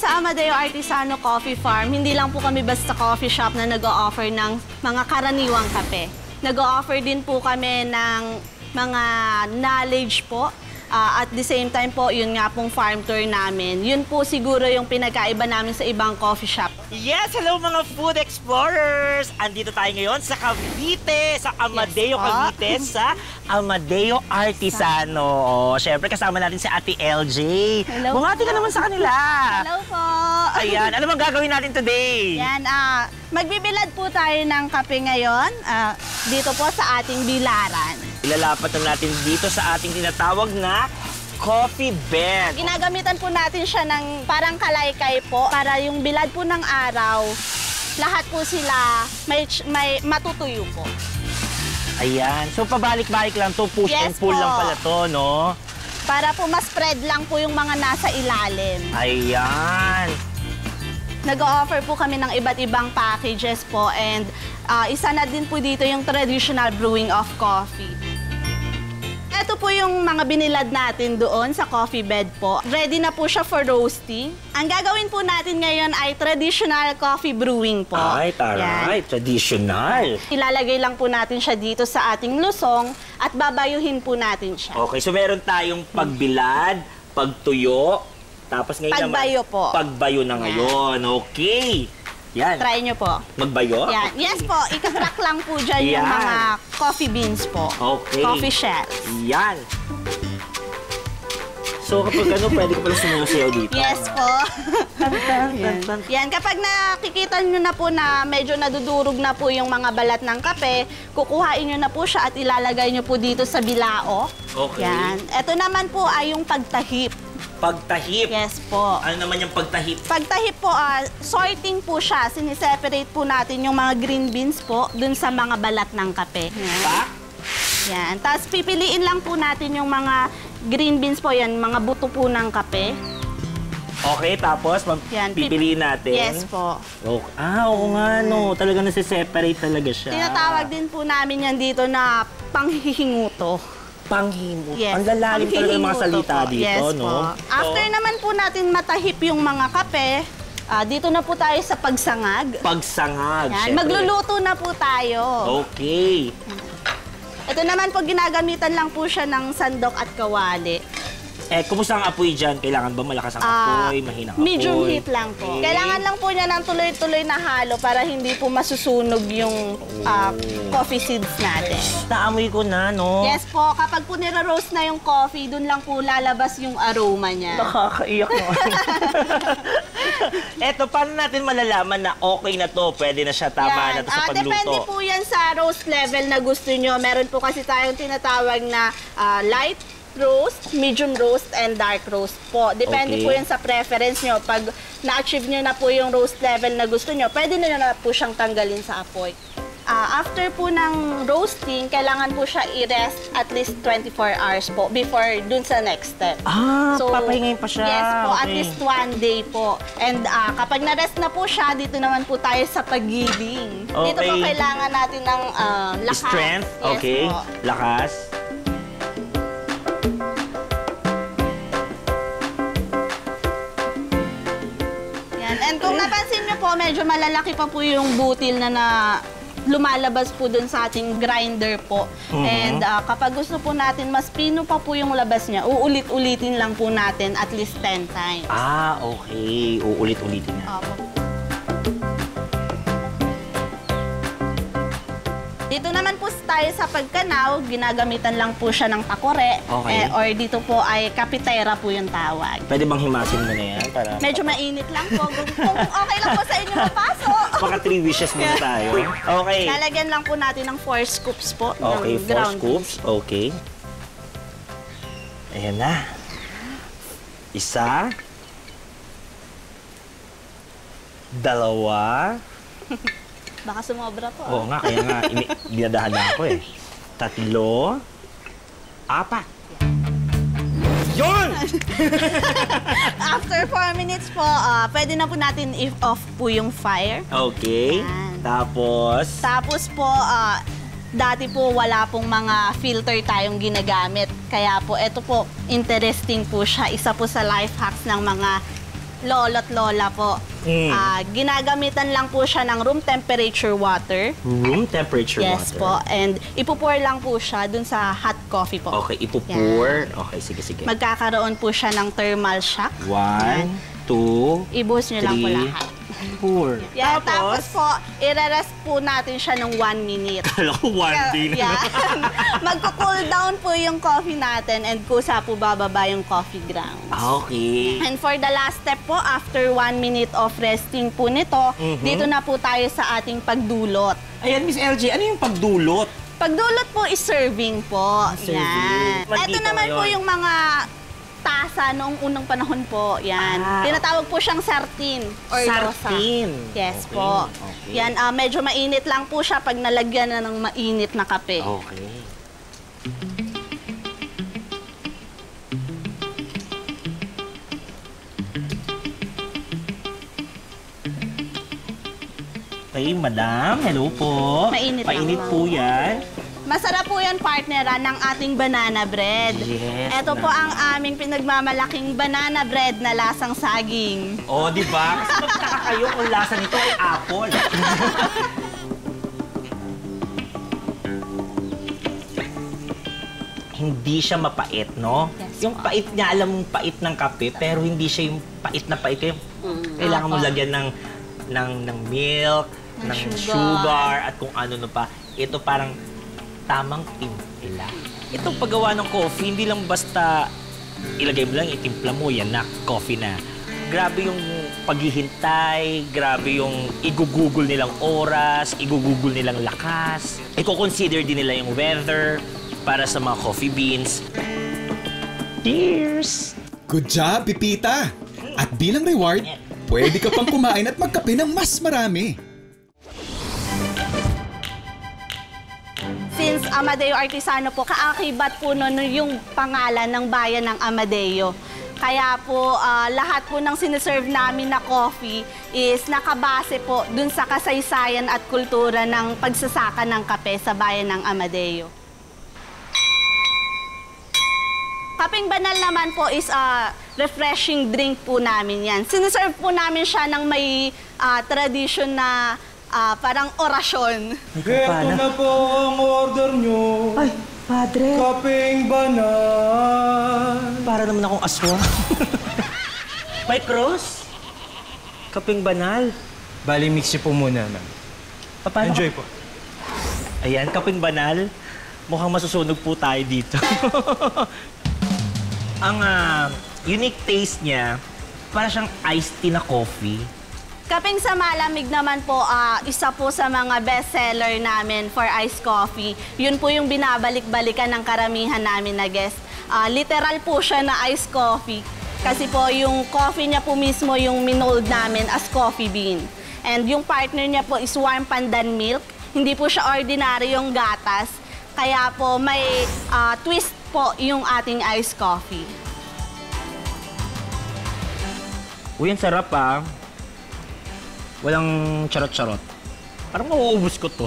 sa Amadeo Artisano Coffee Farm, hindi lang po kami basta coffee shop na nag-o-offer ng mga karaniwang kape. Nag-o-offer din po kami ng mga knowledge po. At the same time po, yun nga pong farm tour namin. Yun po siguro yung pinagkaiba namin sa ibang coffee shop. Yes, hello mga food explorers! Andito tayo ngayon sa Cavite, sa Amadeo, yes, Cavite, sa Amadeo Artisano. Siyempre, kasama natin si Ate LJ. Hello. Bumati ka naman sa kanila. Hello po. Ayan, ano bang gagawin natin today? Yan, magbibilad po tayo ng kape ngayon dito po sa ating bilaran. Ilalapat na natin dito sa ating tinatawag na coffee bed. Ginagamitan po natin siya ng parang kalaykay po para yung bilad po ng araw, lahat po sila may matutuyo po. Ayan. So, pabalik-balik lang to, push yes, and pull po. lang pala to, no? Para po ma-spread lang po yung mga nasa ilalim. Ayan. Nag-o-offer po kami ng iba't ibang packages po and isa na din po dito yung traditional brewing of coffee. Ito po yung mga binilad natin doon sa coffee bed po. Ready na po siya for roasting. Ang gagawin po natin ngayon ay traditional coffee brewing po. Ay, taray. Traditional. Ilalagay lang po natin siya dito sa ating lusong at babayuhin po natin siya. Okay, so meron tayong pagbilad, pagtuyo, tapos ngayon pagbayo naman, po. Pagbayo na ngayon. Okay. Yan. Try nyo po. Magbayo? Yan. Yes po, ikatrack lang po dyan yung mga coffee beans po. Okay. Coffee shells. Yan. So kapag ano, pwede ko pala sumusayaw dito? Yes po. Yan, kapag nakikita nyo na po na medyo nadudurog na po yung mga balat ng kape, kukuhain nyo na po siya at ilalagay nyo po dito sa bilao. Okay. Yan. Ito naman po ay yung pagtahip. Pagtahip? Yes po. Ano naman yung pagtahip? Pagtahip po, sorting po siya. Siniseparate po natin yung mga green beans po dun sa mga balat ng kape. Yan. Yan. Tapos pipiliin lang po natin yung mga green beans po yan, mga buto po ng kape. Okay, tapos pipiliin natin? Yes po. Okay. Oo nga, no. Talaga nasiseparate talaga siya. Tinatawag din po namin yan dito na panghihinguto. Panghimuto. Yes. Ang lalalim talaga yung mga salita po. dito, yes, no? Po. After naman po natin matahip yung mga kape, dito na po tayo sa pagsangag. Pagsangag, yan. Magluluto na po tayo. Okay. Ito naman po, ginagamitan lang po siya ng sandok at kawali. Eh, kumusta ang apoy dyan? Kailangan ba malakas ang apoy, mahinang apoy? Medium heat lang po. Okay. Kailangan lang po niya ng tuloy-tuloy na halo para hindi po masusunog yung coffee seeds natin. Naamoy ko na, no? Yes po. Kapag po nira-roast na yung coffee, dun lang po lalabas yung aroma niya. Nakakaiyak na. Eto, paano natin malalaman na okay na to? Pwede na siya, tama na to sa pagluto? Depende po yan sa roast level na gusto nyo. Meron po kasi tayong tinatawag na light roast, medium roast, and dark roast po. Depende po yan sa preference nyo. Pag na-achieve nyo na po yung roast level na gusto nyo, pwede na po siyang tanggalin sa apoy. After po ng roasting, kailangan po siya i-rest at least 24 hours po before dun sa next step. So, papahingayin pa siya. Yes po, at least 1 day po. And kapag na-rest na po siya, dito naman po tayo sa pag-giling. Dito po kailangan natin ng lakas. Strength? Yes, okay. Po. Lakas. And kung napansin niyo po, medyo malalaki pa po yung butil na lumalabas po dun sa ating grinder po. And kapag gusto po natin, mas pino pa po yung labas niya, uulit-ulitin lang po natin at least 10 times. Okay. Uulit-ulitin na. Dito naman po tayo sa pagkanaw, ginagamitan lang po siya ng takore. Okay. Or dito po ay kapitera po yung tawag. Pwede bang himasin mo na yan? Para... Medyo mainit lang po. Kung okay lang po sa inyo mapasok. Baka 3 wishes muna tayo. Okay. Lalagyan lang po natin ng 4 scoops po. Okay, ng 4 ground scoops. beef. Okay. Ayan na. Isa. Dalawa. Baka sumobra po. Oo nga, kaya nga dinadahan ako eh. 3. 4. Yun! After 4 minutes po, pwede na po natin i-off po yung fire. Okay. Yan. Tapos po, dati po wala pong mga filter tayong ginagamit. Kaya po, ito po, interesting po siya. Isa po sa life hacks ng mga lolo't lola po. Ginagamitan lang po siya ng room temperature water. Room temperature water? Yes po. And ipupour lang po siya dun sa hot coffee po. Okay, ipupour. Okay, sige. Magkakaroon po siya ng thermal shock. 1, 2, Ibuhos nyo lang po lahat. Pour. Yeah, tapos po, i-rest po natin siya ng 1 minute. Kala ko 1 day na. Yeah. Magko-cool down po yung coffee natin and kusa po bababa yung coffee grounds. Okay. And for the last step po, after 1 minute of resting po nito, dito na po tayo sa ating pagdulot. Ayan, Miss LJ, ano yung pagdulot? Pagdulot po is serving po. Serving. Yan. Ito naman po yung mga tasa noong unang panahon po. Yan. Tinatawag po siyang sartin or sartin. Losa. Yes Okay. po. Okay. Yan, medyo mainit lang po siya pag nalagyan na ng mainit na kape. Okay. Okay, madam. Hello po. Mainit lang Mainit po. po yan. Masarap po yan, partner, ng ating banana bread. Yes, Ito po ang aming pinagmamalaking banana bread na lasang saging. Oh, di ba? Kasi magtaka kayo kung lasa nito ay apple. Hindi siya mapait, no? Yes, Yung pait niya, alam mong pait ng kape, pero hindi siya yung pait na pait. Kailangan mo lagyan ng milk, ng sugar, at kung ano na pa. Ito parang tamang timpla. Itong paggawa ng coffee, hindi lang basta ilagay mo lang, itimpla mo, yan na, coffee na. Grabe yung paghihintay, grabe yung igugugol nilang oras, igugugol nilang lakas. Iko-consider din nila yung weather para sa mga coffee beans. Cheers! Good job, Pipita! At bilang reward, pwede ka pang kumain at magkape ng mas marami. Since Amadeo Artisano po, kaakibat po nun yung pangalan ng bayan ng Amadeo. Kaya po, lahat po ng siniserve namin na coffee is nakabase po dun sa kasaysayan at kultura ng pagsasaka ng kape sa bayan ng Amadeo. Kapeng banal naman po is refreshing drink po namin yan. Siniserve po namin siya ng may tradition na parang orasyon. Ito na po ang order nyo. Ay, padre! Kapeng banal. Para naman akong aswang. May cross? Kapeng banal? Bali, mix niyo po muna, ma'am. Paano? Enjoy po. Ayan, kapeng banal. Mukhang masusunog po tayo dito. Ang unique taste niya, para siyang iced tea na coffee. Kapeng sa malamig naman po, isa po sa mga bestseller namin for iced coffee. Yun po yung binabalik-balikan ng karamihan namin na guest. Literal po siya na iced coffee. Kasi po yung coffee niya po mismo yung minold namin as coffee bean. And yung partner niya po is warm pandan milk. Hindi po siya ordinary yung gatas. Kaya po may twist po yung ating iced coffee. Uy, ang sarap Walang charot-charot. Parang mauubos ko to.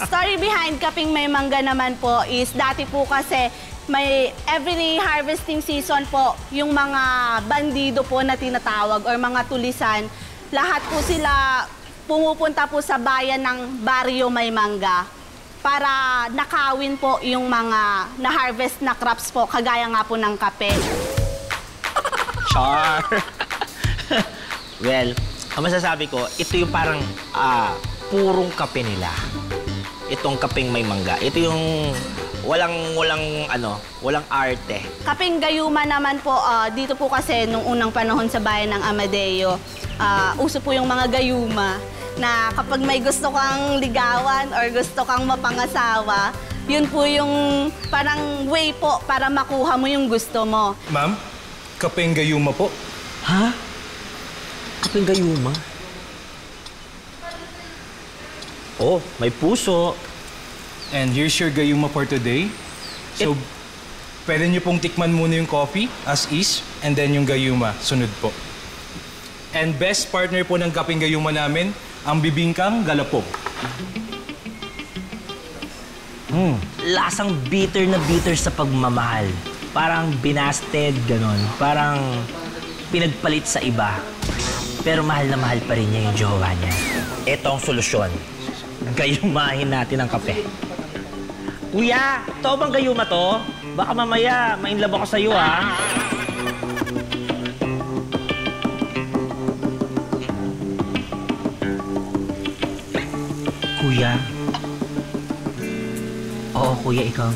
Story behind Kapeng May Mangga naman po is dati po kasi may every harvesting season po yung mga bandido po na tinatawag or mga tulisan, lahat po sila pumupunta po sa bayan ng Barrio May Mangga para nakawin po yung mga na-harvest na crops po, kagaya nga po ng kape. Char! Well, ang masasabi ko, ito yung parang purong kape nila. Itong kapeng may mangga. Ito yung walang arte. Kapeng gayuma naman po, dito po kasi nung unang panahon sa bayan ng Amadeo, uso po yung mga gayuma na kapag may gusto kang ligawan or gusto kang mapangasawa, yun po yung parang way po para makuha mo yung gusto mo. Ma'am, kapeng gayuma po. Ha? Kapeng gayuma? Oh, may puso. And here's your gayuma for today. So, pwede niyo pong tikman muna yung coffee as is, and then yung gayuma, sunod po. And best partner po ng kapeng gayuma namin, ang bibingkang galapog. Lasang bitter na bitter sa pagmamahal. Parang binasted, ganon. Parang pinagpalit sa iba. Pero mahal na mahal pa rin niya yung jowa niya. Ito ang solusyon. Gayumahin natin ang kape. Kuya, to bang gayuma to? Baka mamaya, mainlove ako sa'yo, ha? Kuya? Oo, kuya, ikaw.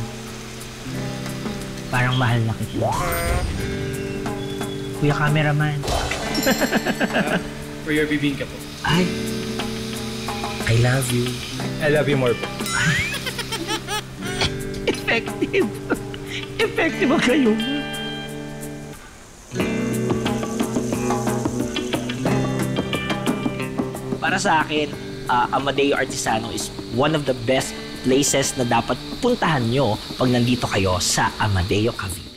Parang mahal na kita. Kuya cameraman. For your bibingka po. Ay, I love you. I love you more po. Effective. Effective ang kayo. Para sa akin, Amadeo Artisano is one of the best places na dapat puntahan nyo pag nandito kayo sa Amadeo Cavite.